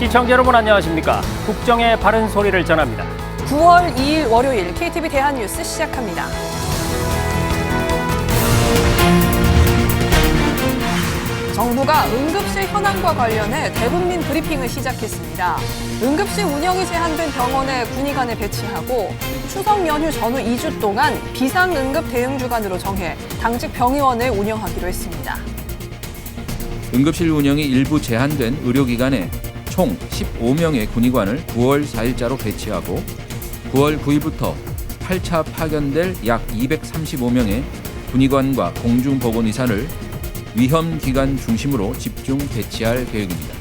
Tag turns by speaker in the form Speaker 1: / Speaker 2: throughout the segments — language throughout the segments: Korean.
Speaker 1: 시청자 여러분 안녕하십니까? 국정의 바른 소리를 전합니다.
Speaker 2: 9월 2일 월요일 KTV 대한뉴스 시작합니다. 정부가 응급실 현황과 관련해 대국민 브리핑을 시작했습니다. 응급실 운영이 제한된 병원에 군의관을 배치하고 추석 연휴 전후 2주 동안 비상응급 대응주간으로 정해 당직 병의원을 운영하기로 했습니다.
Speaker 3: 응급실 운영이 일부 제한된 의료기관에 총 15명의 군의관을 9월 4일자로 배치하고 9월 9일부터 8차 파견될 약 235명의 군의관과 공중보건의사를 위험기관 중심으로 집중 배치할 계획입니다.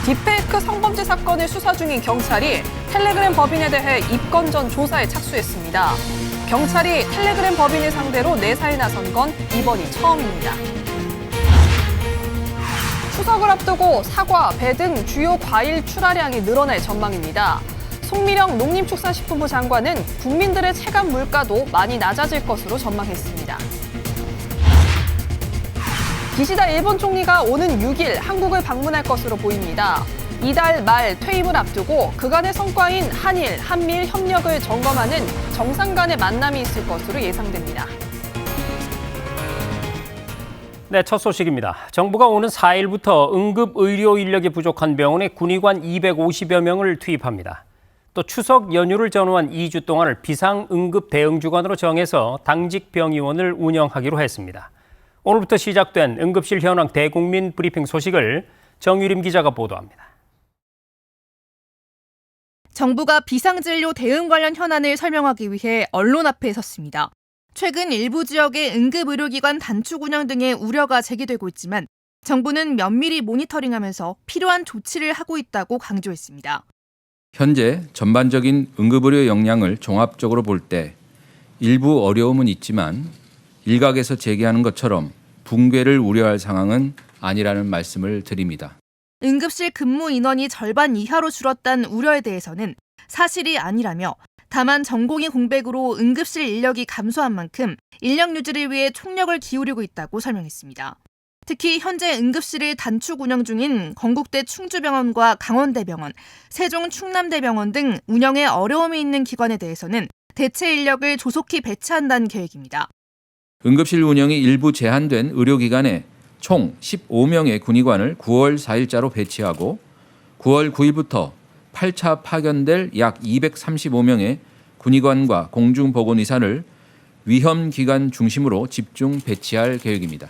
Speaker 2: 딥페이크 성범죄 사건을 수사 중인 경찰이 텔레그램 법인에 대해 입건 전 조사에 착수했습니다. 경찰이 텔레그램 법인을 상대로 내사에 나선 건 이번이 처음입니다. 추석을 앞두고 사과, 배 등 주요 과일 출하량이 늘어날 전망입니다. 송미령 농림축산식품부 장관은 국민들의 체감 물가도 많이 낮아질 것으로 전망했습니다. 기시다 일본 총리가 오는 6일 한국을 방문할 것으로 보입니다. 이달 말 퇴임을 앞두고 그간의 성과인 한일, 한미일 협력을 점검하는 정상 간의 만남이 있을 것으로 예상됩니다.
Speaker 1: 네, 첫 소식입니다. 정부가 오는 4일부터 응급 의료 인력이 부족한 병원에 군의관 250여 명을 투입합니다. 또 추석 연휴를 전후한 2주 동안을 비상응급 대응주간으로 정해서 당직 병의원을 운영하기로 했습니다. 오늘부터 시작된 응급실 현황 대국민 브리핑 소식을 정유림 기자가 보도합니다.
Speaker 4: 정부가 비상진료 대응 관련 현안을 설명하기 위해 언론 앞에 섰습니다. 최근 일부 지역의 응급의료기관 단축 운영 등의 우려가 제기되고 있지만 정부는 면밀히 모니터링하면서 필요한 조치를 하고 있다고 강조했습니다.
Speaker 3: 현재 전반적인 응급의료 역량을 종합적으로 볼 때 일부 어려움은 있지만 일각에서 제기하는 것처럼 붕괴를 우려할 상황은 아니라는 말씀을 드립니다.
Speaker 4: 응급실 근무 인원이 절반 이하로 줄었다는 우려에 대해서는 사실이 아니라며 다만 전공의 공백으로 응급실 인력이 감소한 만큼 인력 유지를 위해 총력을 기울이고 있다고 설명했습니다. 특히 현재 응급실을 단축 운영 중인 건국대 충주병원과 강원대병원, 세종 충남대병원 등 운영에 어려움이 있는 기관에 대해서는 대체 인력을 조속히 배치한다는 계획입니다.
Speaker 3: 응급실 운영이 일부 제한된 의료기관에 총 15명의 군의관을 9월 4일자로 배치하고 9월 9일부터 8차 파견될 약 235명의 군의관과 공중보건의사를 위험기관 중심으로 집중 배치할 계획입니다.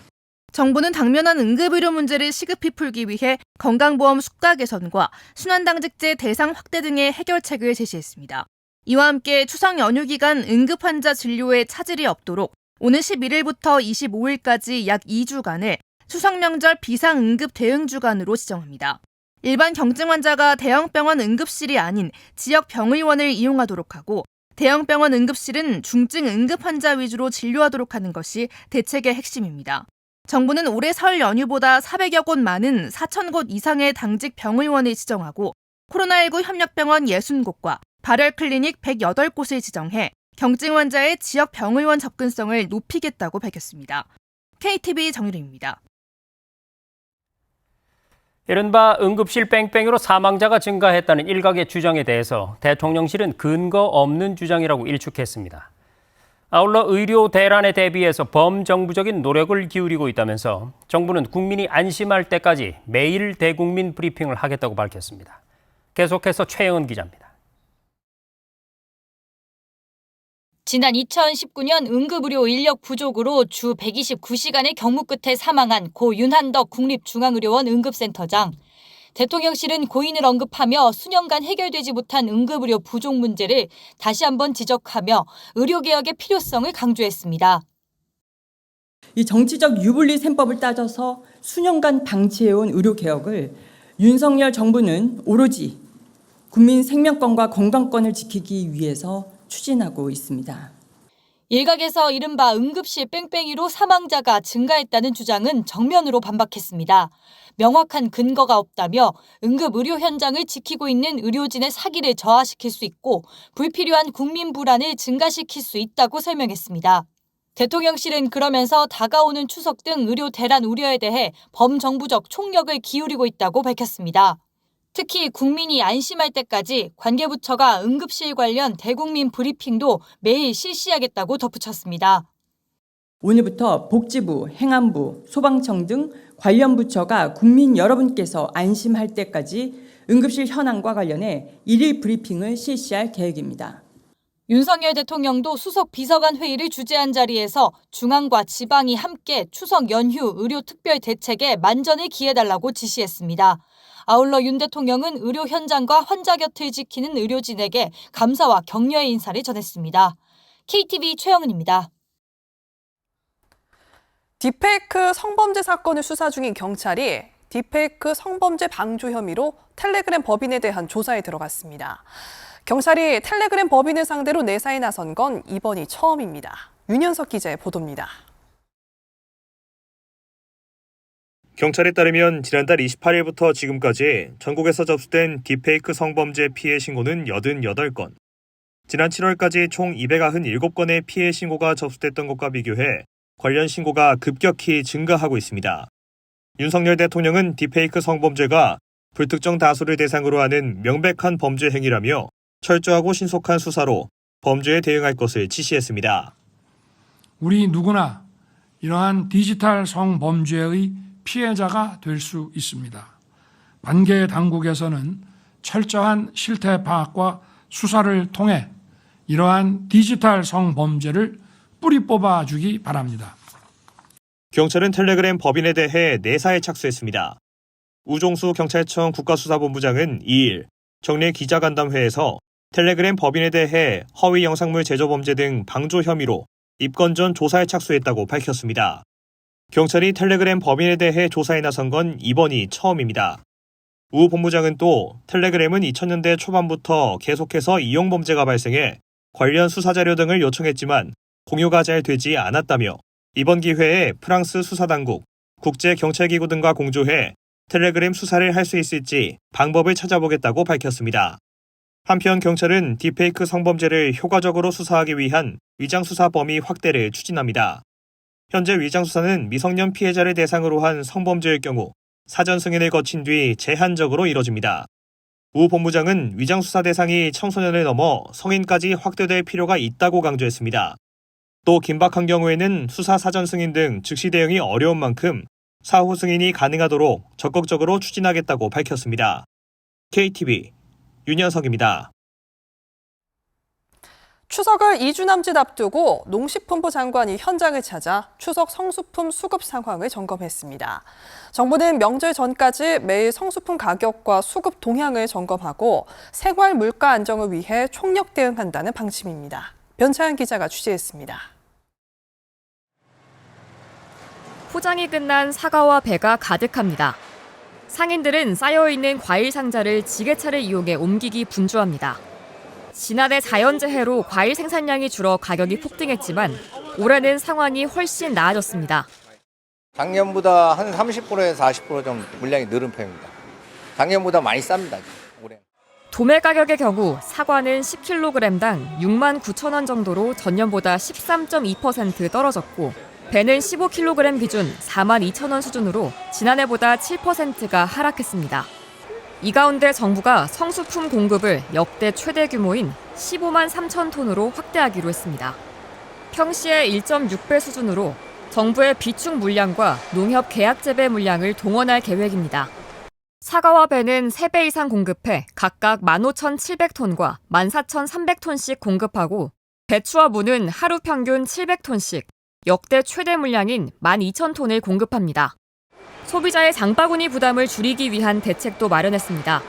Speaker 4: 정부는 당면한 응급의료 문제를 시급히 풀기 위해 건강보험 수가 개선과 순환당직제 대상 확대 등의 해결책을 제시했습니다. 이와 함께 추석 연휴 기간 응급환자 진료에 차질이 없도록 오는 11일부터 25일까지 약 2주간을 추석 명절 비상응급 대응주간으로 지정합니다. 일반 경증 환자가 대형병원 응급실이 아닌 지역 병의원을 이용하도록 하고 대형병원 응급실은 중증 응급 환자 위주로 진료하도록 하는 것이 대책의 핵심입니다. 정부는 올해 설 연휴보다 400여 곳 많은 4,000곳 이상의 당직 병의원을 지정하고 코로나19 협력병원 60곳과 발열클리닉 108곳을 지정해 경증 환자의 지역 병의원 접근성을 높이겠다고 밝혔습니다. KTV 정유림입니다.
Speaker 1: 이른바 응급실 뺑뺑이로 사망자가 증가했다는 일각의 주장에 대해서 대통령실은 근거 없는 주장이라고 일축했습니다. 아울러 의료 대란에 대비해서 범정부적인 노력을 기울이고 있다면서 정부는 국민이 안심할 때까지 매일 대국민 브리핑을 하겠다고 밝혔습니다. 계속해서 최영은 기자입니다.
Speaker 5: 지난 2019년 응급의료 인력 부족으로 주 129시간의 경무 끝에 사망한 고 윤한덕 국립중앙의료원 응급센터장. 대통령실은 고인을 언급하며 수년간 해결되지 못한 응급의료 부족 문제를 다시 한번 지적하며 의료개혁의 필요성을 강조했습니다.
Speaker 6: 이 정치적 유불리 셈법을 따져서 수년간 방치해온 의료개혁을 윤석열 정부는 오로지 국민 생명권과 건강권을 지키기 위해서 추진하고 있습니다.
Speaker 5: 일각에서 이른바 응급실 뺑뺑이로 사망자가 증가했다는 주장은 정면으로 반박했습니다. 명확한 근거가 없다며 응급의료 현장을 지키고 있는 의료진의 사기를 저하시킬 수 있고 불필요한 국민 불안을 증가시킬 수 있다고 설명했습니다. 대통령실은 그러면서 다가오는 추석 등 의료 대란 우려에 대해 범정부적 총력을 기울이고 있다고 밝혔습니다. 특히 국민이 안심할 때까지 관계부처가 응급실 관련 대국민 브리핑도 매일 실시하겠다고 덧붙였습니다.
Speaker 6: 오늘부터 복지부, 행안부, 소방청 등 관련 부처가 국민 여러분께서 안심할 때까지 응급실 현황과 관련해 일일 브리핑을 실시할 계획입니다.
Speaker 5: 윤석열 대통령도 수석 비서관 회의를 주재한 자리에서 중앙과 지방이 함께 추석 연휴 의료 특별 대책에 만전을 기해달라고 지시했습니다. 아울러 윤 대통령은 의료 현장과 환자 곁을 지키는 의료진에게 감사와 격려의 인사를 전했습니다. KTV 최영은입니다.
Speaker 2: 딥페이크 성범죄 사건을 수사 중인 경찰이 딥페이크 성범죄 방조 혐의로 텔레그램 법인에 대한 조사에 들어갔습니다. 경찰이 텔레그램 법인을 상대로 내사에 나선 건 이번이 처음입니다. 윤현석 기자의 보도입니다.
Speaker 7: 경찰에 따르면 지난달 28일부터 지금까지 전국에서 접수된 딥페이크 성범죄 피해 신고는 88건. 지난 7월까지 총 297건의 피해 신고가 접수됐던 것과 비교해 관련 신고가 급격히 증가하고 있습니다. 윤석열 대통령은 딥페이크 성범죄가 불특정 다수를 대상으로 하는 명백한 범죄 행위라며 철저하고 신속한 수사로 범죄에 대응할 것을 지시했습니다.
Speaker 8: 우리 누구나 이러한 디지털 성범죄의 피해자가 될 수 있습니다. 관계 당국에서는 철저한 실태 파악과 수사를 통해 이러한 디지털 성범죄를 뿌리 뽑아주기 바랍니다.
Speaker 7: 경찰은 텔레그램 법인에 대해 내사에 착수했습니다. 우종수 경찰청 국가수사본부장은 2일 정례 기자간담회에서 텔레그램 법인에 대해 허위 영상물 제조 범죄 등 방조 혐의로 입건 전 조사에 착수했다고 밝혔습니다. 경찰이 텔레그램 법인에 대해 조사에 나선 건 이번이 처음입니다. 우 본부장은 또 텔레그램은 2000년대 초반부터 계속해서 이용 범죄가 발생해 관련 수사자료 등을 요청했지만 공유가 잘 되지 않았다며 이번 기회에 프랑스 수사당국, 국제경찰기구 등과 공조해 텔레그램 수사를 할 수 있을지 방법을 찾아보겠다고 밝혔습니다. 한편 경찰은 딥페이크 성범죄를 효과적으로 수사하기 위한 위장수사 범위 확대를 추진합니다. 현재 위장수사는 미성년 피해자를 대상으로 한 성범죄일 경우 사전 승인을 거친 뒤 제한적으로 이뤄집니다. 우 본부장은 위장수사 대상이 청소년을 넘어 성인까지 확대될 필요가 있다고 강조했습니다. 또 긴박한 경우에는 수사 사전 승인 등 즉시 대응이 어려운 만큼 사후 승인이 가능하도록 적극적으로 추진하겠다고 밝혔습니다. KTV 윤현석입니다.
Speaker 2: 추석을 2주 남짓 앞두고 농식품부 장관이 현장을 찾아 추석 성수품 수급 상황을 점검했습니다. 정부는 명절 전까지 매일 성수품 가격과 수급 동향을 점검하고 생활 물가 안정을 위해 총력 대응한다는 방침입니다. 변차연 기자가 취재했습니다.
Speaker 9: 포장이 끝난 사과와 배가 가득합니다. 상인들은 쌓여있는 과일 상자를 지게차를 이용해 옮기기 분주합니다. 지난해 자연재해로 과일 생산량이 줄어 가격이 폭등했지만 올해는 상황이 훨씬 나아졌습니다.
Speaker 10: 작년보다 한 30%에서 40% 좀 물량이 늘은 편입니다. 작년보다 많이 쌉니다. 올해.
Speaker 9: 도매 가격의 경우 사과는 10kg당 6만 9천 원 정도로 전년보다 13.2% 떨어졌고 배는 15kg 기준 4만 2천 원 수준으로 지난해보다 7%가 하락했습니다. 이 가운데 정부가 성수품 공급을 역대 최대 규모인 15만 3천 톤으로 확대하기로 했습니다. 평시의 1.6배 수준으로 정부의 비축 물량과 농협 계약 재배 물량을 동원할 계획입니다. 사과와 배는 3배 이상 공급해 각각 15,700톤과 14,300톤씩 공급하고 배추와 무는 하루 평균 700톤씩 역대 최대 물량인 12,000톤을 공급합니다. 소비자의 장바구니 부담을 줄이기 위한 대책도 마련했습니다.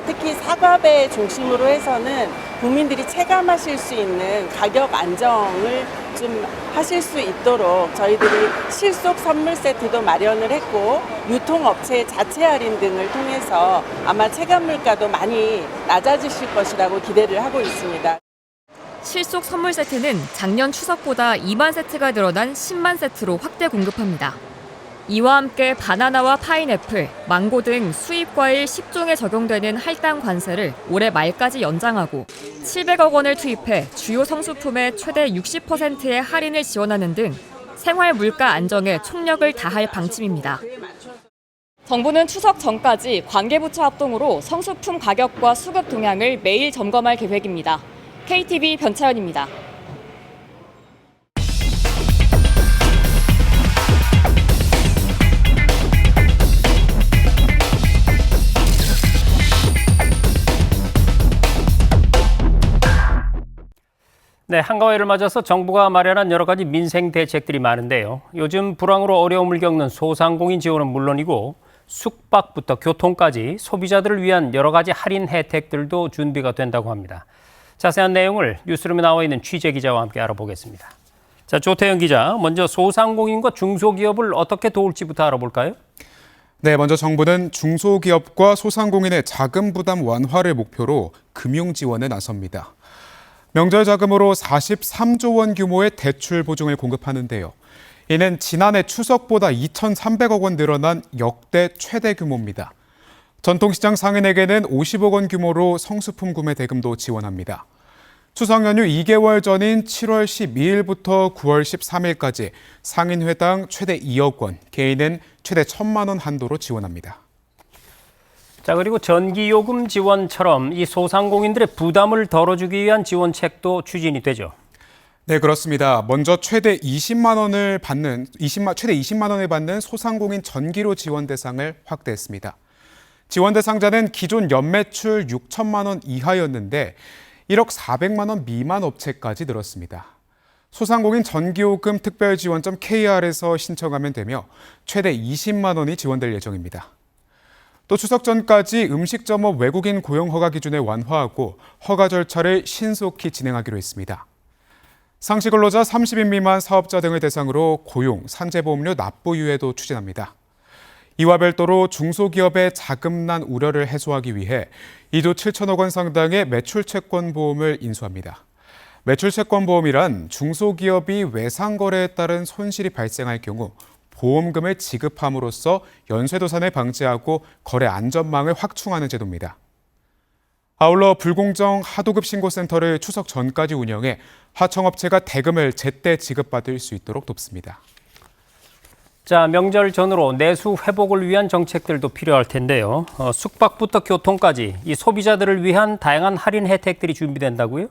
Speaker 11: 특히 사과배 중심으로 해서는 국민들이 체감하실 수 있는 가격 안정을 좀 하실 수 있도록 저희들이 실속 선물 세트도 마련을 했고 유통업체 자체 할인 등을 통해서 아마 체감 물가도 많이 낮아지실 것이라고 기대를 하고 있습니다.
Speaker 9: 실속 선물 세트는 작년 추석보다 2만 세트가 늘어난 10만 세트로 확대 공급합니다. 이와 함께 바나나와 파인애플, 망고 등 수입 과일 10종에 적용되는 할당 관세를 올해 말까지 연장하고 700억 원을 투입해 주요 성수품의 최대 60%의 할인을 지원하는 등 생활 물가 안정에 총력을 다할 방침입니다. 정부는 추석 전까지 관계부처 합동으로 성수품 가격과 수급 동향을 매일 점검할 계획입니다. KTV 변차연입니다.
Speaker 1: 네, 한가위를 맞아서 정부가 마련한 여러 가지 민생 대책들이 많은데요. 요즘 불황으로 어려움을 겪는 소상공인 지원은 물론이고 숙박부터 교통까지 소비자들을 위한 여러 가지 할인 혜택들도 준비가 된다고 합니다. 자세한 내용을 뉴스룸에 나와 있는 취재 기자와 함께 알아보겠습니다. 자, 조태영 기자, 먼저 소상공인과 중소기업을 어떻게 도울지부터 알아볼까요?
Speaker 12: 네, 먼저 정부는 중소기업과 소상공인의 자금 부담 완화를 목표로 금융 지원에 나섭니다. 명절 자금으로 43조 원 규모의 대출 보증을 공급하는데요. 이는 지난해 추석보다 2,300억 원 늘어난 역대 최대 규모입니다. 전통시장 상인에게는 50억 원 규모로 성수품 구매 대금도 지원합니다. 추석 연휴 2개월 전인 7월 12일부터 9월 13일까지 상인 회당 최대 2억 원, 개인은 최대 1,000만 원 한도로 지원합니다.
Speaker 1: 자, 그리고 전기요금 지원처럼 이 소상공인들의 부담을 덜어주기 위한 지원책도 추진이 되죠.
Speaker 12: 네, 그렇습니다. 먼저 최대 20만 원을 받는 소상공인 전기료 지원 대상을 확대했습니다. 지원 대상자는 기존 연매출 6천만 원 이하였는데 1억 400만 원 미만 업체까지 늘었습니다. 소상공인 전기요금 특별지원점 KR에서 신청하면 되며 최대 20만 원이 지원될 예정입니다. 또 추석 전까지 음식점업 외국인 고용 허가 기준을 완화하고 허가 절차를 신속히 진행하기로 했습니다. 상시 근로자 30인 미만 사업자 등을 대상으로 고용, 산재보험료 납부 유예도 추진합니다. 이와 별도로 중소기업의 자금난 우려를 해소하기 위해 2조 7천억 원 상당의 매출채권 보험을 인수합니다. 매출채권 보험이란 중소기업이 외상거래에 따른 손실이 발생할 경우 보험금을 지급함으로써 연쇄도산을 방지하고 거래 안전망을 확충하는 제도입니다. 아울러 불공정 하도급 신고센터를 추석 전까지 운영해 하청업체가 대금을 제때 지급받을 수 있도록 돕습니다.
Speaker 1: 자, 명절 전후로 내수 회복을 위한 정책들도 필요할 텐데요. 숙박부터 교통까지 이 소비자들을 위한 다양한 할인 혜택들이 준비된다고요?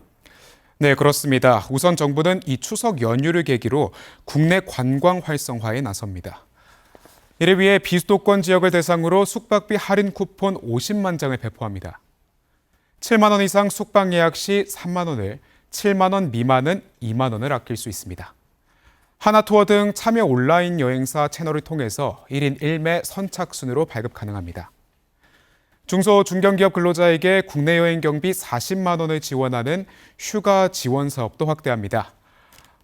Speaker 12: 네, 그렇습니다. 우선 정부는 이 추석 연휴를 계기로 국내 관광 활성화에 나섭니다. 이를 위해 비수도권 지역을 대상으로 숙박비 할인 쿠폰 50만 장을 배포합니다. 7만 원 이상 숙박 예약 시 3만 원을, 7만 원 미만은 2만 원을 아낄 수 있습니다. 하나투어 등 참여 온라인 여행사 채널을 통해서 1인 1매 선착순으로 발급 가능합니다. 중소 중견기업 근로자에게 국내 여행 경비 40만 원을 지원하는 휴가 지원 사업도 확대합니다.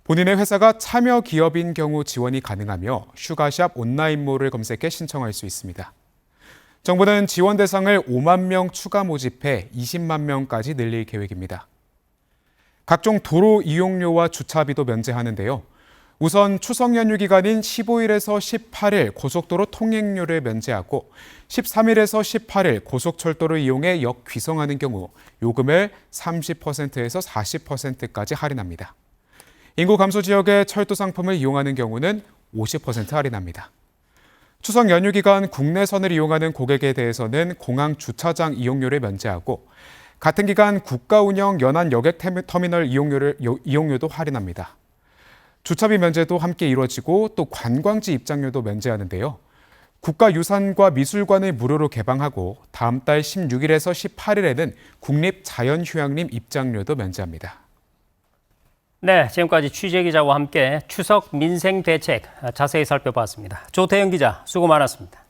Speaker 12: 본인의 회사가 참여 기업인 경우 지원이 가능하며 휴가샵 온라인몰을 검색해 신청할 수 있습니다. 정부는 지원 대상을 5만 명 추가 모집해 20만 명까지 늘릴 계획입니다. 각종 도로 이용료와 주차비도 면제하는데요. 우선 추석 연휴 기간인 15일에서 18일 고속도로 통행료를 면제하고 13일에서 18일 고속철도를 이용해 역 귀성하는 경우 요금을 30%에서 40%까지 할인합니다. 인구 감소 지역의 철도 상품을 이용하는 경우는 50% 할인합니다. 추석 연휴 기간 국내선을 이용하는 고객에 대해서는 공항 주차장 이용료를 면제하고 같은 기간 국가 운영 연안 여객 터미널 이용료도 할인합니다. 주차비 면제도 함께 이루어지고 또 관광지 입장료도 면제하는데요. 국가유산과 미술관을 무료로 개방하고 다음 달 16일에서 18일에는 국립자연휴양림 입장료도 면제합니다.
Speaker 1: 네, 지금까지 취재기자와 함께 추석 민생 대책 자세히 살펴봤습니다. 조태영 기자, 수고 많았습니다.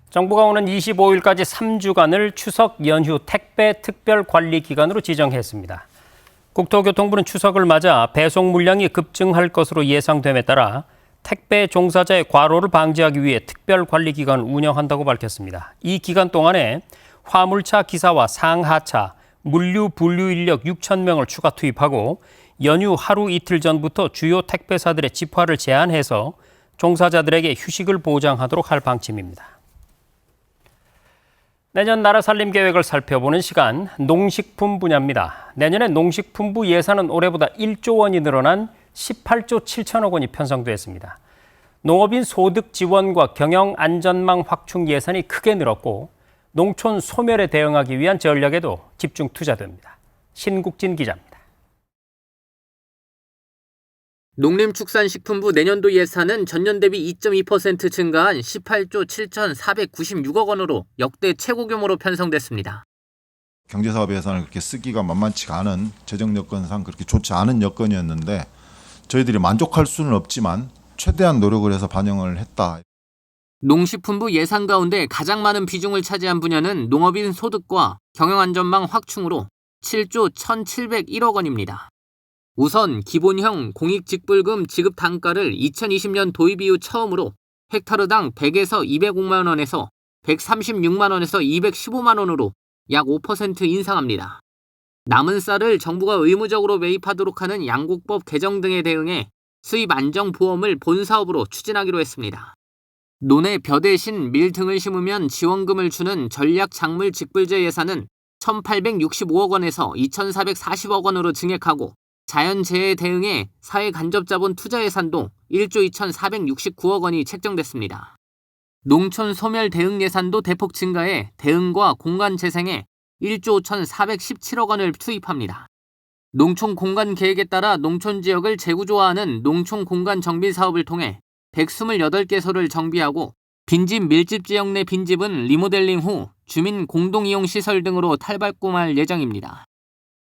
Speaker 1: 정부가 오는 25일까지 3주간을 추석 연휴 택배 특별 관리 기간으로 지정했습니다. 국토교통부는 추석을 맞아 배송 물량이 급증할 것으로 예상됨에 따라 택배 종사자의 과로를 방지하기 위해 특별관리기관을 운영한다고 밝혔습니다. 이 기간 동안에 화물차 기사와 상하차, 물류 분류 인력 6천 명을 추가 투입하고 연휴 하루 이틀 전부터 주요 택배사들의 집화를 제한해서 종사자들에게 휴식을 보장하도록 할 방침입니다. 내년 나라 살림 계획을 살펴보는 시간, 농식품 분야입니다. 내년에 농식품부 예산은 올해보다 1조 원이 늘어난 18조 7천억 원이 편성됐습니다. 농업인 소득 지원과 경영 안전망 확충 예산이 크게 늘었고 농촌 소멸에 대응하기 위한 전략에도 집중 투자됩니다. 신국진 기자입니다.
Speaker 13: 농림축산식품부 내년도 예산은 전년 대비 2.2% 증가한 18조 7,496억 원으로 역대 최고 규모로 편성됐습니다.
Speaker 14: 경제사업 예산을 그렇게 쓰기가 만만치가 않은 재정 여건상 그렇게 좋지 않은 여건이었는데 저희들이 만족할 수는 없지만 최대한 노력을 해서 반영을 했다.
Speaker 13: 농식품부 예산 가운데 가장 많은 비중을 차지한 분야는 농업인 소득과 경영안전망 확충으로 7조 1,701억 원입니다. 우선 기본형 공익직불금 지급 단가를 2020년 도입 이후 처음으로 헥타르당 100에서 205만 원에서 136만 원에서 215만 원으로 약 5% 인상합니다. 남은 쌀을 정부가 의무적으로 매입하도록 하는 양곡법 개정 등에 대응해 수입 안정 보험을 본사업으로 추진하기로 했습니다. 논에 벼 대신 밀 등을 심으면 지원금을 주는 전략 작물 직불제 예산은 1,865억 원에서 2,440억 원으로 증액하고 자연재해에 대응해 사회간접자본 투자 예산도 1조 2,469억 원이 책정됐습니다. 농촌 소멸 대응 예산도 대폭 증가해 대응과 공간 재생에 1조 5,417억 원을 투입합니다. 농촌 공간 계획에 따라 농촌 지역을 재구조화하는 농촌 공간 정비 사업을 통해 128개소를 정비하고 빈집 밀집 지역 내 빈집은 리모델링 후 주민 공동이용 시설 등으로 탈바꿈할 예정입니다.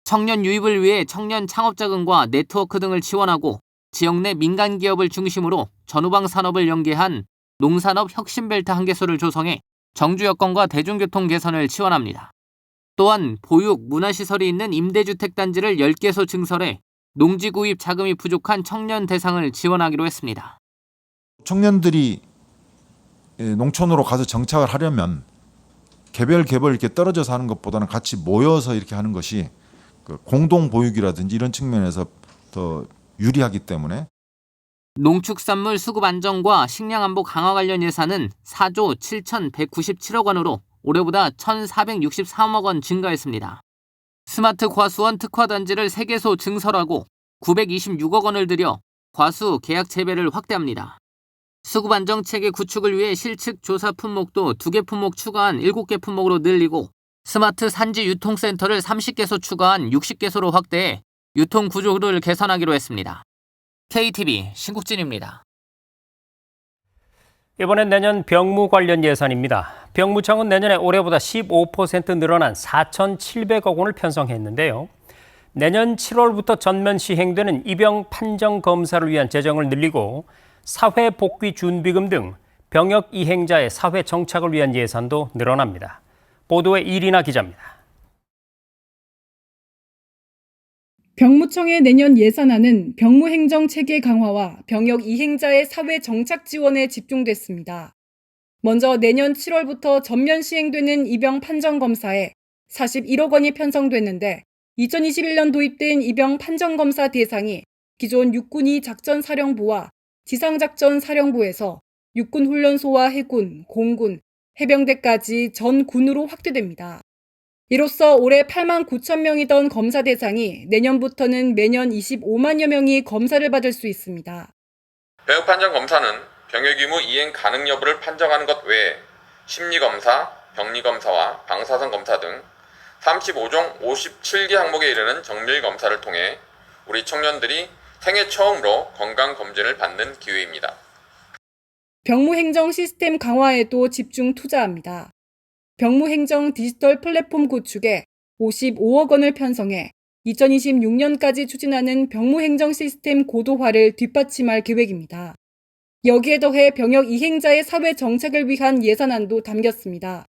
Speaker 13: 청년 유입을 위해 청년 창업자금과 네트워크 등을 지원하고 지역 내 민간 기업을 중심으로 전후방 산업을 연계한 농산업 혁신벨트 1개소를 조성해 정주 여건과 대중교통 개선을 지원합니다. 또한 보육, 문화시설이 있는 임대주택 단지를 10개소 증설해 농지 구입 자금이 부족한 청년 대상을 지원하기로 했습니다.
Speaker 14: 청년들이 농촌으로 가서 정착을 하려면 개별 이렇게 떨어져서 하는 것보다는 같이 모여서 이렇게 하는 것이 공동 보육이라든지 이런 측면에서 더 유리하기 때문에
Speaker 13: 농축산물 수급 안정과 식량 안보 강화 관련 예산은 4조 7,197억 원으로 올해보다 1,463억 원 증가했습니다. 스마트 과수원 특화단지를 3개소 증설하고 926억 원을 들여 과수 계약 재배를 확대합니다. 수급 안정 체계 구축을 위해 실측 조사 품목도 2개 품목 추가한 7개 품목으로 늘리고 스마트 산지 유통센터를 30개소 추가한 60개소로 확대해 유통 구조를 개선하기로 했습니다. KTV 신국진입니다.
Speaker 1: 이번엔 내년 병무 관련 예산입니다. 병무청은 내년에 올해보다 15% 늘어난 4,700억 원을 편성했는데요. 내년 7월부터 전면 시행되는 입영 판정 검사를 위한 재정을 늘리고 사회복귀준비금 등 병역 이행자의 사회 정착을 위한 예산도 늘어납니다. 보도에 이리나 기자입니다.
Speaker 15: 병무청의 내년 예산안은 병무행정 체계 강화와 병역 이행자의 사회 정착 지원에 집중됐습니다. 먼저 내년 7월부터 전면 시행되는 입영 판정 검사에 41억 원이 편성됐는데 2021년 도입된 입영 판정 검사 대상이 기존 육군이 작전사령부와 지상작전사령부에서 육군훈련소와 해군, 공군, 해병대까지 전 군으로 확대됩니다. 이로써 올해 8만 9천 명이던 검사 대상이 내년부터는 매년 25만여 명이 검사를 받을 수 있습니다.
Speaker 16: 병역 판정 검사는 병역 의무 이행 가능 여부를 판정하는 것 외에 심리검사, 병리검사와 방사선 검사 등 35종 57개 항목에 이르는 정밀 검사를 통해 우리 청년들이 생애 처음으로 건강검진을 받는 기회입니다.
Speaker 15: 병무행정 시스템 강화에도 집중 투자합니다. 병무행정 디지털 플랫폼 구축에 55억 원을 편성해 2026년까지 추진하는 병무행정 시스템 고도화를 뒷받침할 계획입니다. 여기에 더해 병역 이행자의 사회 정착을 위한 예산안도 담겼습니다.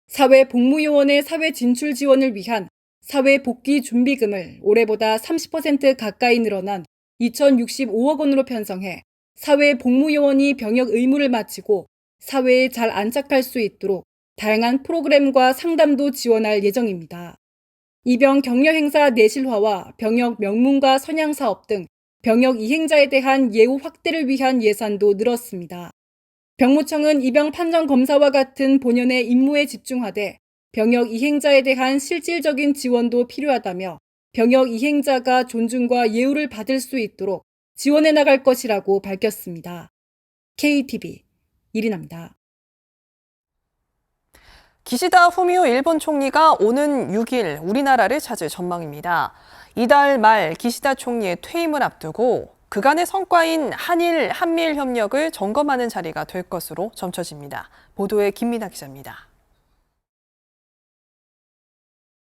Speaker 15: 사회복무요원의 사회 진출 지원을 위한 사회복귀 준비금을 올해보다 30% 가까이 늘어난 2,065억 원으로 편성해 사회복무요원이 병역 의무를 마치고 사회에 잘 안착할 수 있도록 다양한 프로그램과 상담도 지원할 예정입니다. 이병 격려 행사 내실화와 병역 명문가 선양 사업 등 병역 이행자에 대한 예우 확대를 위한 예산도 늘었습니다. 병무청은 이병 판정 검사와 같은 본연의 임무에 집중하되 병역 이행자에 대한 실질적인 지원도 필요하다며 병역 이행자가 존중과 예우를 받을 수 있도록 지원해 나갈 것이라고 밝혔습니다. KTV 이리나입니다.
Speaker 2: 기시다 후미오 일본 총리가 오는 6일 우리나라를 찾을 전망입니다. 이달 말 기시다 총리의 퇴임을 앞두고 그간의 성과인 한미일 협력을 점검하는 자리가 될 것으로 점쳐집니다. 보도에 김민아 기자입니다.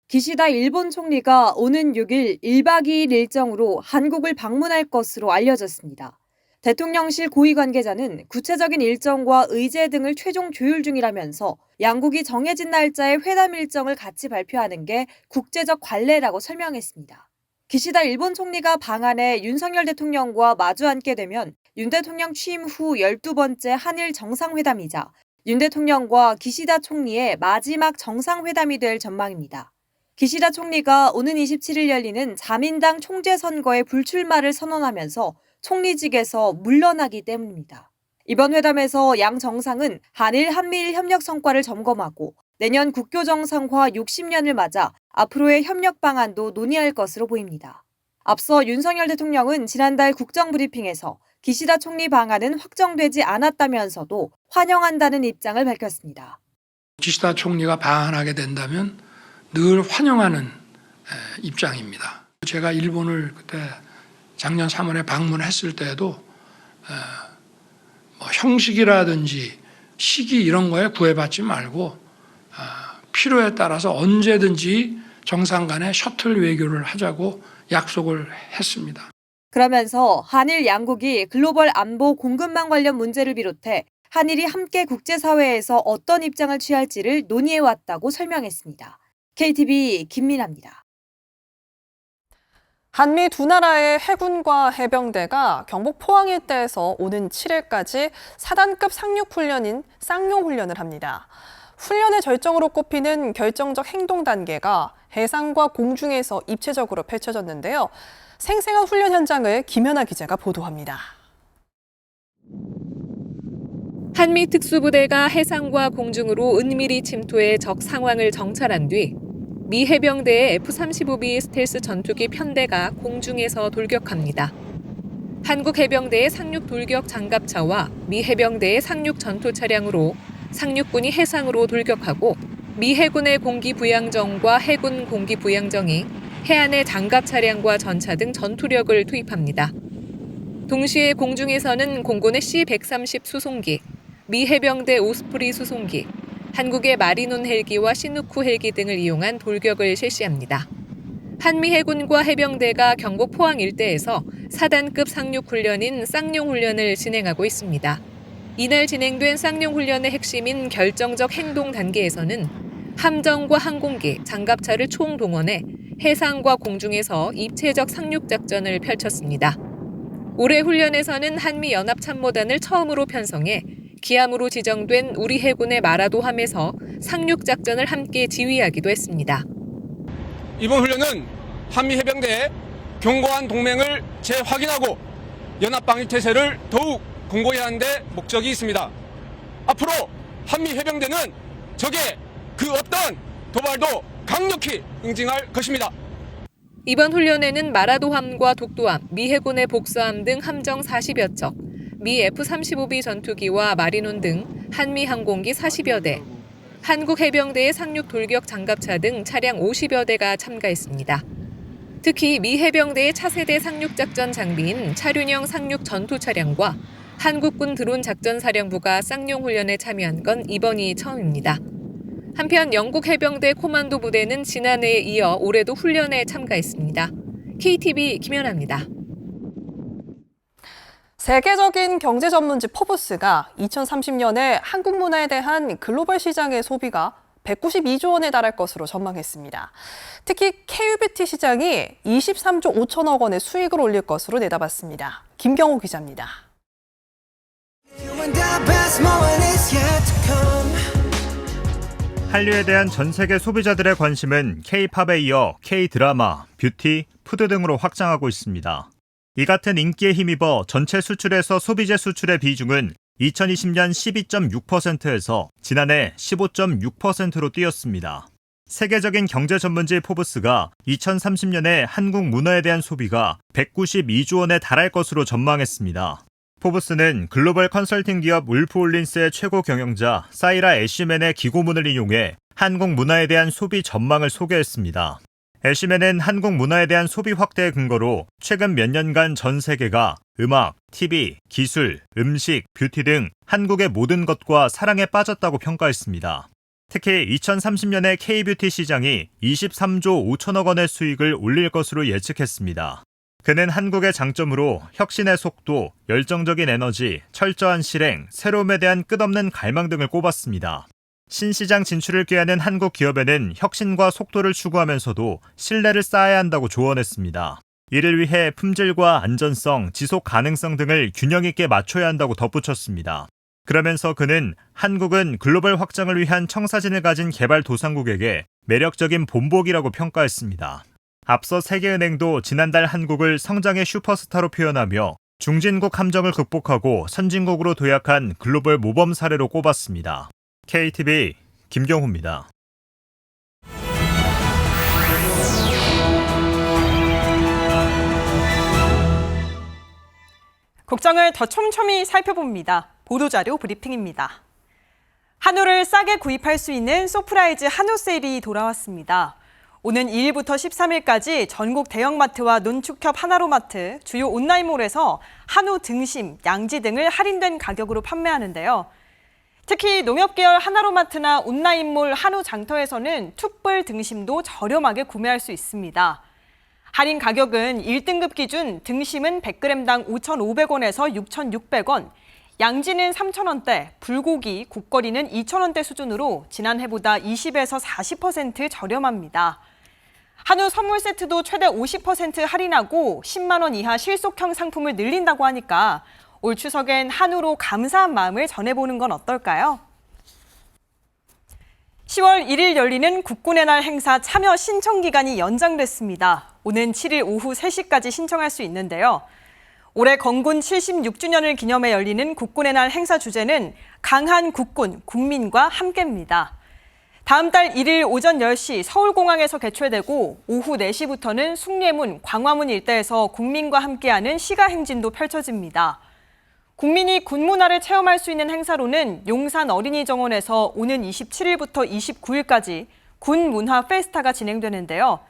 Speaker 17: 기시다 일본 총리가 오는 6일 1박 2일 일정으로 한국을 방문할 것으로 알려졌습니다. 대통령실 고위 관계자는 구체적인 일정과 의제 등을 최종 조율 중이라면서 양국이 정해진 날짜에 회담 일정을 같이 발표하는 게 국제적 관례라고 설명했습니다. 기시다 일본 총리가 방한해 윤석열 대통령과 마주 앉게 되면 윤 대통령 취임 후 12번째 한일 정상회담이자 윤 대통령과 기시다 총리의 마지막 정상회담이 될 전망입니다. 기시다 총리가 오는 27일 열리는 자민당 총재 선거에 불출마를 선언하면서 총리직에서 물러나기 때문입니다. 이번 회담에서 양 정상은 한미일 협력 성과를 점검하고 내년 국교 정상화 60년을 맞아 앞으로의 협력 방안도 논의할 것으로 보입니다. 앞서 윤석열 대통령은 지난달 국정브리핑에서 기시다 총리 방안은 확정되지 않았다면서도 환영한다는 입장을 밝혔습니다.
Speaker 8: 기시다 총리가 방한하게 된다면 늘 환영하는 입장입니다. 제가 일본을 그때 작년 3월에 방문했을 때에도 형식이라든지 시기 이런 거에 구애받지 말고 필요에 따라서 언제든지 정상 간에 셔틀 외교를 하자고 약속을 했습니다.
Speaker 17: 그러면서 한일 양국이 글로벌 안보 공급망 관련 문제를 비롯해 한일이 함께 국제사회에서 어떤 입장을 취할지를 논의해왔다고 설명했습니다. KTV 김민아입니다.
Speaker 2: 한미 두 나라의 해군과 해병대가 경북 포항 일대에서 오는 7일까지 4단급 상륙훈련인 쌍용훈련을 합니다. 훈련의 절정으로 꼽히는 결정적 행동 단계가 해상과 공중에서 입체적으로 펼쳐졌는데요. 생생한 훈련 현장을 김연아 기자가 보도합니다.
Speaker 18: 한미 특수부대가 해상과 공중으로 은밀히 침투해 적 상황을 정찰한 뒤 미 해병대의 F-35B 스텔스 전투기 편대가 공중에서 돌격합니다. 한국 해병대의 상륙 돌격 장갑차와 미 해병대의 상륙 전투 차량으로 상륙군이 해상으로 돌격하고 미 해군의 공기 부양정과 해군 공기 부양정이 해안의 장갑 차량과 전차 등 전투력을 투입합니다. 동시에 공중에서는 공군의 C-130 수송기, 미 해병대 오스프리 수송기, 한국의 마리논 헬기와 시누쿠 헬기 등을 이용한 돌격을 실시합니다. 한미 해군과 해병대가 경북 포항 일대에서 4단급 상륙훈련인 쌍용훈련을 진행하고 있습니다. 이날 진행된 쌍용훈련의 핵심인 결정적 행동 단계에서는 함정과 항공기, 장갑차를 총동원해 해상과 공중에서 입체적 상륙작전을 펼쳤습니다. 올해 훈련에서는 한미연합참모단을 처음으로 편성해 기함으로 지정된 우리 해군의 마라도함에서 상륙작전을 함께 지휘하기도 했습니다.
Speaker 19: 이번 훈련은 한미 해병대의 견고한 동맹을 재확인하고 연합방위 태세를 더욱 공고히 하는 데 목적이 있습니다. 앞으로 한미 해병대는 적의 그 어떤 도발도 강력히 응징할 것입니다.
Speaker 18: 이번 훈련에는 마라도함과 독도함, 미 해군의 복수함 등 함정 40여 척, 미 F-35B 전투기와 마리논 등 한미 항공기 40여 대, 한국 해병대의 상륙 돌격 장갑차 등 차량 50여 대가 참가했습니다. 특히 미 해병대의 차세대 상륙작전 장비인 차륜형 상륙 전투 차량과 한국군 드론 작전사령부가 쌍용훈련에 참여한 건 이번이 처음입니다. 한편 영국 해병대 코만도 부대는 지난해에 이어 올해도 훈련에 참가했습니다. KTV 김연아입니다.
Speaker 2: 세계적인 경제 전문지 포브스가 2030년에 한국 문화에 대한 글로벌 시장의 소비가 192조 원에 달할 것으로 전망했습니다. 특히 K-뷰티 시장이 23조 5천억 원의 수익을 올릴 것으로 내다봤습니다. 김경호 기자입니다.
Speaker 7: 한류에 대한 전 세계 소비자들의 관심은 K-팝에 이어 K-드라마, 뷰티, 푸드 등으로 확장하고 있습니다. 이 같은 인기에 힘입어 전체 수출에서 소비재 수출의 비중은 2020년 12.6%에서 지난해 15.6%로 뛰었습니다. 세계적인 경제 전문지 포브스가 2030년에 한국 문화에 대한 소비가 192조 원에 달할 것으로 전망했습니다. 포브스는 글로벌 컨설팅 기업 울프올린스의 최고 경영자 사이라 애쉬맨의 기고문을 인용해 한국 문화에 대한 소비 전망을 소개했습니다. 애쉬맨은 한국 문화에 대한 소비 확대의 근거로 최근 몇 년간 전 세계가 음악, TV, 기술, 음식, 뷰티 등 한국의 모든 것과 사랑에 빠졌다고 평가했습니다. 특히 2030년에 K-뷰티 시장이 23조 5천억 원의 수익을 올릴 것으로 예측했습니다. 그는 한국의 장점으로 혁신의 속도, 열정적인 에너지, 철저한 실행, 새로움에 대한 끝없는 갈망 등을 꼽았습니다. 신시장 진출을 꾀하는 한국 기업에는 혁신과 속도를 추구하면서도 신뢰를 쌓아야 한다고 조언했습니다. 이를 위해 품질과 안전성, 지속 가능성 등을 균형 있게 맞춰야 한다고 덧붙였습니다. 그러면서 그는 한국은 글로벌 확장을 위한 청사진을 가진 개발도상국에게 매력적인 본보기라고 평가했습니다. 앞서 세계은행도 지난달 한국을 성장의 슈퍼스타로 표현하며 중진국 함정을 극복하고 선진국으로 도약한 글로벌 모범 사례로 꼽았습니다. KTV 김경호입니다.
Speaker 20: 국정을 더 촘촘히 살펴봅니다. 보도자료 브리핑입니다. 한우를 싸게 구입할 수 있는 소프라이즈 한우 세일이 돌아왔습니다. 오는 2일부터 13일까지 전국 대형마트와 논축협 하나로마트, 주요 온라인몰에서 한우 등심, 양지 등을 할인된 가격으로 판매하는데요. 특히 농협계열 하나로마트나 온라인몰 한우 장터에서는 툭불 등심도 저렴하게 구매할 수 있습니다. 할인 가격은 1등급 기준 등심은 100g당 5,500원에서 6,600원, 양지는 3,000원대, 불고기, 국거리는 2,000원대 수준으로 지난해보다 20에서 40% 저렴합니다. 한우 선물 세트도 최대 50% 할인하고 10만 원 이하 실속형 상품을 늘린다고 하니까 올 추석엔 한우로 감사한 마음을 전해보는 건 어떨까요? 10월 1일 열리는 국군의 날 행사 참여 신청 기간이 연장됐습니다. 오는 7일 오후 3시까지 신청할 수 있는데요. 올해 건군 76주년을 기념해 열리는 국군의 날 행사 주제는 강한 국군, 국민과 함께입니다. 다음 달 1일 오전 10시 서울공항에서 개최되고 오후 4시부터는 숭례문, 광화문 일대에서 국민과 함께하는 시가행진도 펼쳐집니다. 국민이 군 문화를 체험할 수 있는 행사로는 용산 어린이정원에서 오는 27일부터 29일까지 군 문화 페스타가 진행되는데요.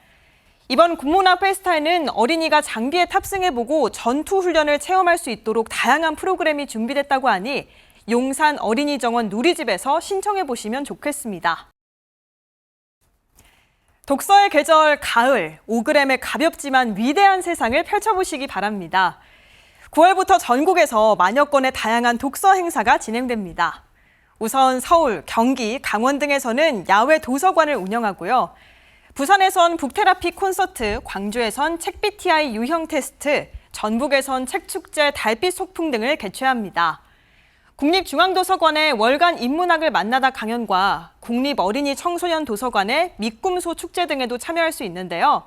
Speaker 20: 이번 군문화 페스타에는 어린이가 장비에 탑승해보고 전투 훈련을 체험할 수 있도록 다양한 프로그램이 준비됐다고 하니 용산 어린이정원 누리집에서 신청해보시면 좋겠습니다. 독서의 계절 가을, 5g의 가볍지만 위대한 세상을 펼쳐보시기 바랍니다. 9월부터 전국에서 만여 건의 다양한 독서 행사가 진행됩니다. 우선 서울, 경기, 강원 등에서는 야외 도서관을 운영하고요. 부산에선 북테라피 콘서트, 광주에선 책BTI 유형 테스트, 전북에선 책축제 달빛 소풍 등을 개최합니다. 국립중앙도서관의 월간 인문학을 만나다 강연과 국립어린이 청소년 도서관의 미꿈소 축제 등에도 참여할 수 있는데요.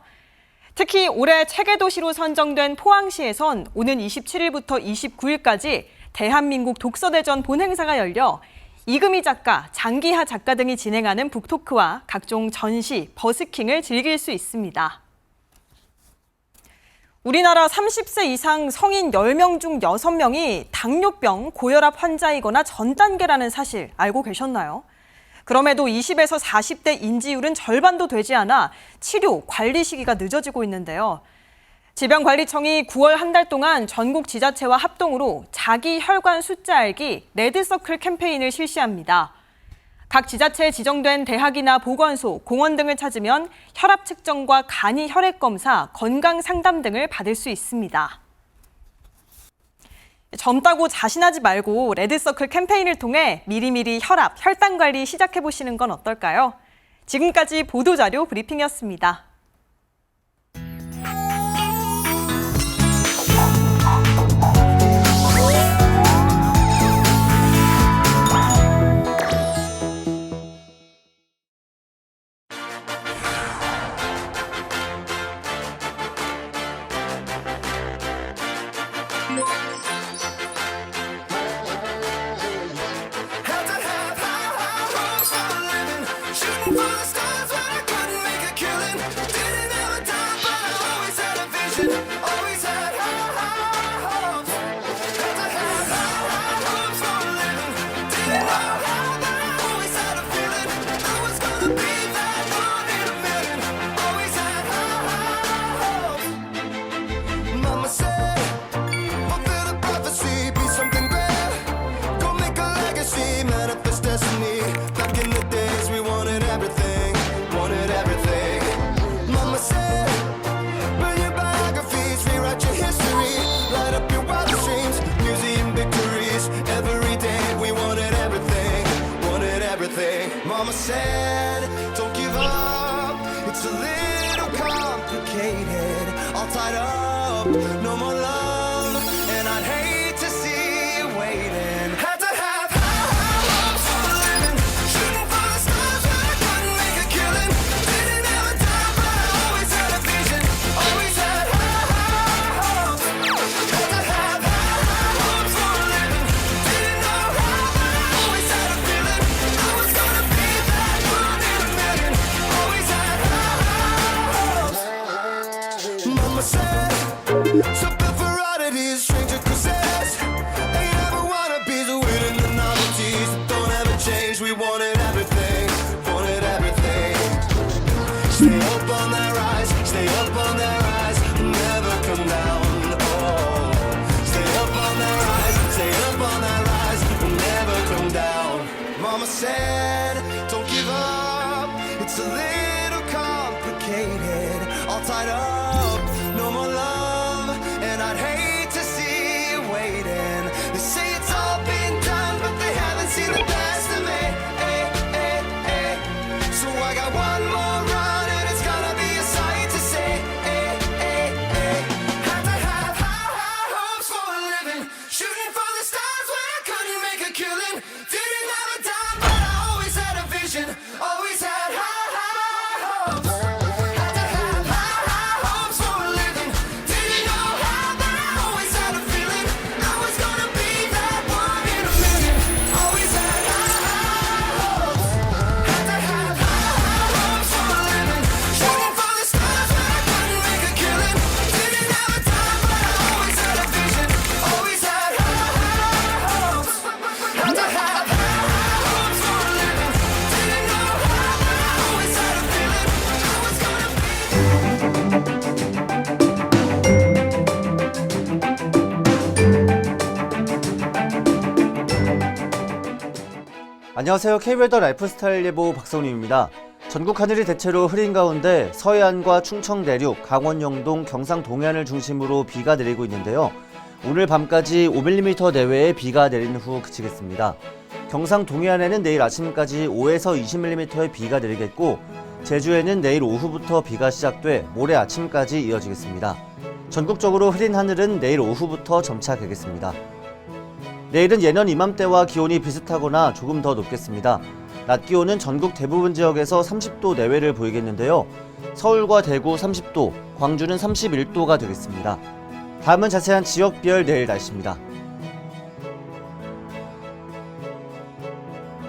Speaker 20: 특히 올해 책의 도시로 선정된 포항시에선 오는 27일부터 29일까지 대한민국 독서대전 본행사가 열려 이금희 작가, 장기하 작가 등이 진행하는 북토크와 각종 전시, 버스킹을 즐길 수 있습니다. 우리나라 30세 이상 성인 10명 중 6명이 당뇨병, 고혈압 환자이거나 전 단계라는 사실 알고 계셨나요? 그럼에도 20에서 40대 인지율은 절반도 되지 않아 치료, 관리 시기가 늦어지고 있는데요. 질병관리청이 9월 한 달 동안 전국 지자체와 합동으로 자기 혈관 숫자 알기 레드서클 캠페인을 실시합니다. 각 지자체에 지정된 대학이나 보건소, 공원 등을 찾으면 혈압 측정과 간이 혈액 검사, 건강 상담 등을 받을 수 있습니다. 젊다고 자신하지 말고 레드서클 캠페인을 통해 미리미리 혈압, 혈당 관리 시작해보시는 건 어떨까요? 지금까지 보도자료 브리핑이었습니다.
Speaker 21: can see manifest destiny. Back in the days we wanted everything, wanted everything. Mama said, burn your biographies, rewrite your history, light up your wildest dreams, museum victories. Every day we wanted everything, wanted everything. Mama said, don't give up, it's a little complicated, all tied up, no more love, and I'd hate to see you waiting. Had to have high hopes for a living, shooting for the stars when I couldn't make a killing. Didn't have a dime, but I always had a vision, always had high hopes. Had to have high hopes for a living, didn't know how, but I always had a feeling I was gonna be that one in a million. Always had high hopes. Mama said, something for oddities, stranger cruises. Ain't ever wannabes, waiting the novelties that don't ever change. We wanted everything, wanted everything. Stay up on that rise, stay up on that rise, never come down. Oh, stay up on that rise, stay up on that rise, never come down. Mama said, don't give up, it's a little complicated, all tied up, no more love, and I'd hate to see you waiting. They say it's all been done, but they haven't seen the best of me. So I got one more run, and it's gonna be a sight to see. Had to have high hopes for a living, shooting for the stars when I couldn't make a killing. Didn't have a dime, but I always had a vision, always had high hopes. Had to have high hopes for a living, didn't know how, but I always had a feeling I was gonna be that one in a million. Always had high hopes. Had to have high hopes for a living, shooting for the stars when I couldn't make a killing. Didn't have a dime, but I always had a vision, always had high hopes. Had to have high hopes for a living, didn't know how, but I always had a feeling I was gonna be.
Speaker 22: 안녕하세요. KBL 더 라이프스타일 예보 박성림입니다. 전국 하늘이 대체로 흐린 가운데 서해안과 충청 내륙, 강원 영동, 경상 동해안을 중심으로 비가 내리고 있는데요. 오늘 밤까지 5mm 내외의 비가 내린 후 그치겠습니다. 경상 동해안에는 내일 아침까지 5에서 20mm의 비가 내리겠고, 제주에는 내일 오후부터 비가 시작돼 모레 아침까지 이어지겠습니다. 전국적으로 흐린 하늘은 내일 오후부터 점차 개겠습니다. 내일은 예년 이맘때와 기온이 비슷하거나 조금 더 높겠습니다. 낮 기온은 전국 대부분 지역에서 30도 내외를 보이겠는데요. 서울과 대구 30도, 광주는 31도가 되겠습니다. 다음은 자세한 지역별 내일 날씨입니다.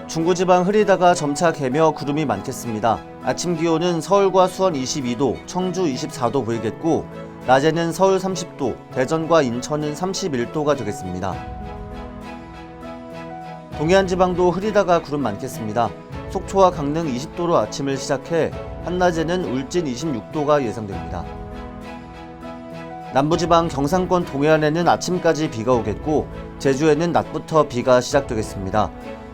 Speaker 22: 중부지방 흐리다가 점차 개며 구름이 많겠습니다. 아침 기온은 서울과 수원 22도, 청주 24도 보이겠고, 낮에는 서울 30도, 대전과 인천은 31도가 되겠습니다. 동해안 지방도 흐리다가 구름 많겠습니다. 속초와 강릉 20도로 아침을 시작해 한낮에는 울진 26도가 예상됩니다. 남부지방 경상권 동해안에는 아침까지 비가 오겠고, 제주에는 낮부터 비가 시작되겠습니다.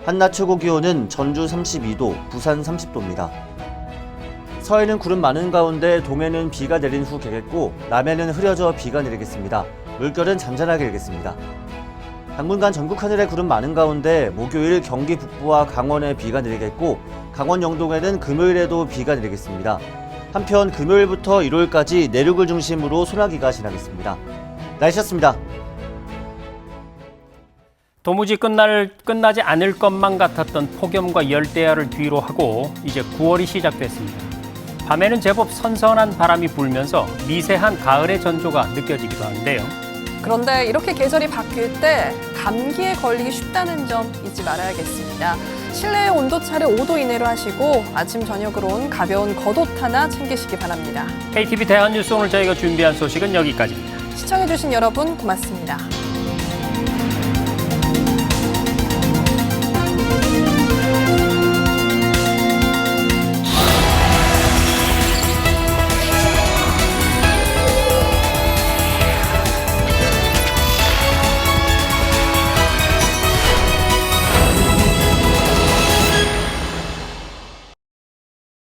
Speaker 22: 한낮 최고 기온은 전주 32도, 부산 30도입니다. 서해는 구름 많은 가운데 동해는 비가 내린 후 개겠고, 남해는 흐려져 비가 내리겠습니다. 물결은 잔잔하게 일겠습니다. 당분간 전국 하늘에 구름 많은 가운데 목요일 경기 북부와 강원에 비가 내리겠고, 강원 영동에는 금요일에도 비가 내리겠습니다. 한편 금요일부터 일요일까지 내륙을 중심으로 소나기가 지나겠습니다. 날씨였습니다.
Speaker 1: 도무지 끝나지 않을 것만 같았던 폭염과 열대야를 뒤로 하고 이제 9월이 시작됐습니다. 밤에는 제법 선선한 바람이 불면서 미세한 가을의 전조가 느껴지기도 하는데요.
Speaker 2: 그런데 이렇게 계절이 바뀔 때 감기에 걸리기 쉽다는 점 잊지 말아야겠습니다. 실내 온도차를 5도 이내로 하시고 아침 저녁으로는 가벼운 겉옷 하나 챙기시기 바랍니다.
Speaker 1: KTV 대한뉴스 오늘 저희가 준비한 소식은 여기까지입니다.
Speaker 2: 시청해주신 여러분 고맙습니다.